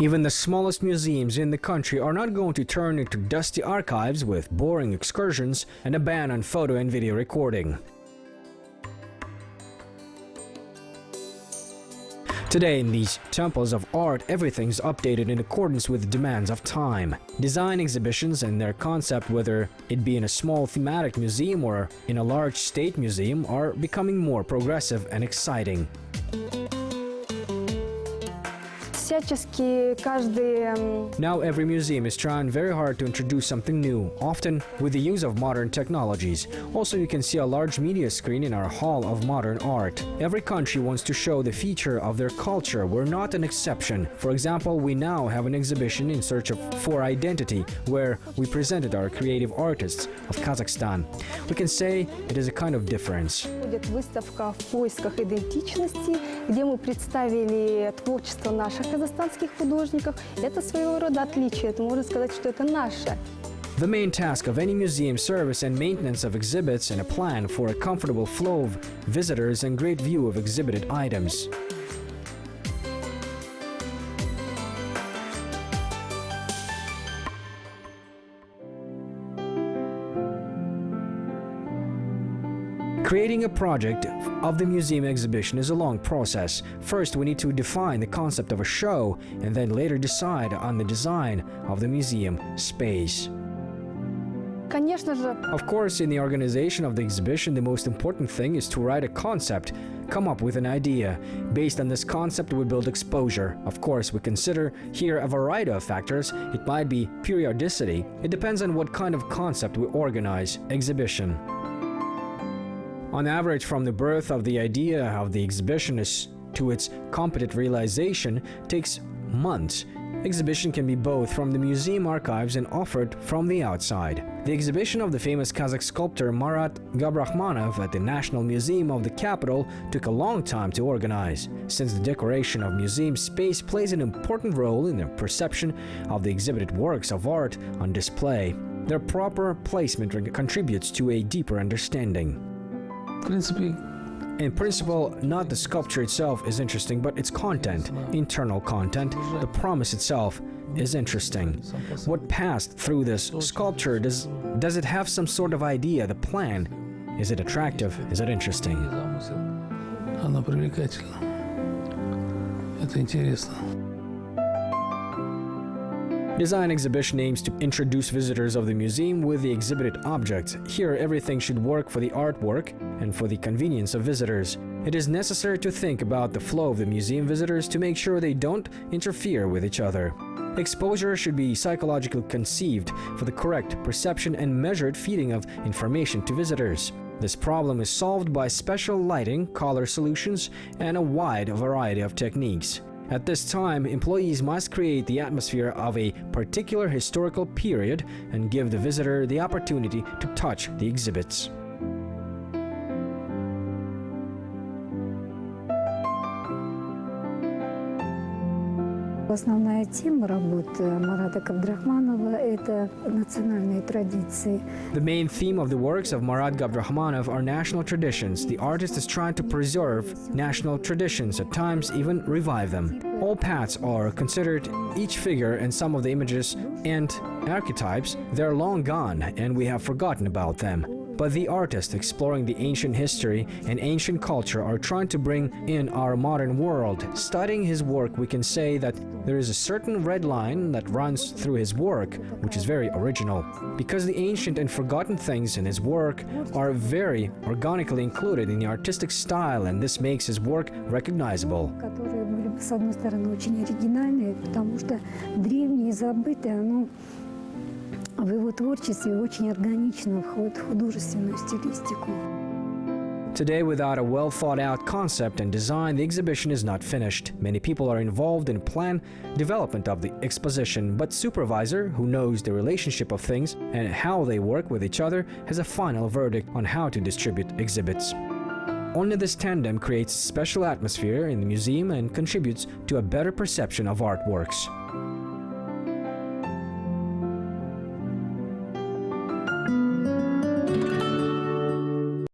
Even the smallest museums in the country are not going to turn into dusty archives with boring excursions and a ban on photo and video recording. Today, in these temples of art, everything's updated in accordance with the demands of time. Design exhibitions and their concept, whether it be in a small thematic museum or in a large state museum, are becoming more progressive and exciting. Now every museum is trying very hard to introduce something new, often with the use of modern technologies. Also, you can see a large media screen in our Hall of Modern Art. Every country wants to show the feature of their culture. We're not an exception. For example, we now have an exhibition in search for identity, where we presented our creative artists of Kazakhstan. We can say it is a kind of difference. Выставка в поисках идентичности, где мы представили творчество наших казахстанских художников. Это своего рода отличие. Это можно сказать, что это наше. The main task of any museum service and maintenance of exhibits and a plan for a comfortable flow of visitors and great view of exhibited items. Creating a project of the museum exhibition is a long process. First, we need to define the concept of a show and then later decide on the design of the museum space. Of course, in the organization of the exhibition, the most important thing is to write a concept, come up with an idea. Based on this concept, we build exposure. Of course, we consider here a variety of factors. It might be periodicity. It depends on what kind of concept we organize exhibition. On average, from the birth of the idea of the exhibition to its competent realization takes months. Exhibition can be both from the museum archives and offered from the outside. The exhibition of the famous Kazakh sculptor Marat Gabrahmanov at the National Museum of the capital took a long time to organize, since the decoration of museum space plays an important role in the perception of the exhibited works of art on display. Their proper placement contributes to a deeper understanding. In principle, not the sculpture itself is interesting, but its content, internal content, the promise itself is interesting. What passed through this sculpture, does it have some sort of idea, the plan? Is it attractive? Is it interesting? Design exhibition aims to introduce visitors of the museum with the exhibited objects. Here, everything should work for the artwork and for the convenience of visitors. It is necessary to think about the flow of the museum visitors to make sure they don't interfere with each other. Exposure should be psychologically conceived for the correct perception and measured feeding of information to visitors. This problem is solved by special lighting, color solutions, and a wide variety of techniques. At this time, employees must create the atmosphere of a particular historical period and give the visitor the opportunity to touch the exhibits. Основная тема работы Марата Габдрахманова – это национальные традиции. The main theme of the works of Marat Gabrahmanov are national traditions. The artist is trying to preserve national traditions, at times even revive them. All paths are considered, each figure and some of the images and archetypes, they're long gone and we have forgotten about them. But the artists exploring the ancient history and ancient culture are trying to bring in our modern world. Studying his work, we can say that there is a certain red line that runs through his work, which is very original, because the ancient and forgotten things in his work are very organically included in the artistic style, and this makes his work recognizable. Которые были, с одной стороны, очень оригинальные, потому что древние и забытые, оно в его творчестве очень органично входит в художественную стилистику. Today, without a well-thought-out concept and design, the exhibition is not finished. Many people are involved in plan development of the exposition, but supervisor, who knows the relationship of things and how they work with each other, has a final verdict on how to distribute exhibits. Only this tandem creates a special atmosphere in the museum and contributes to a better perception of artworks.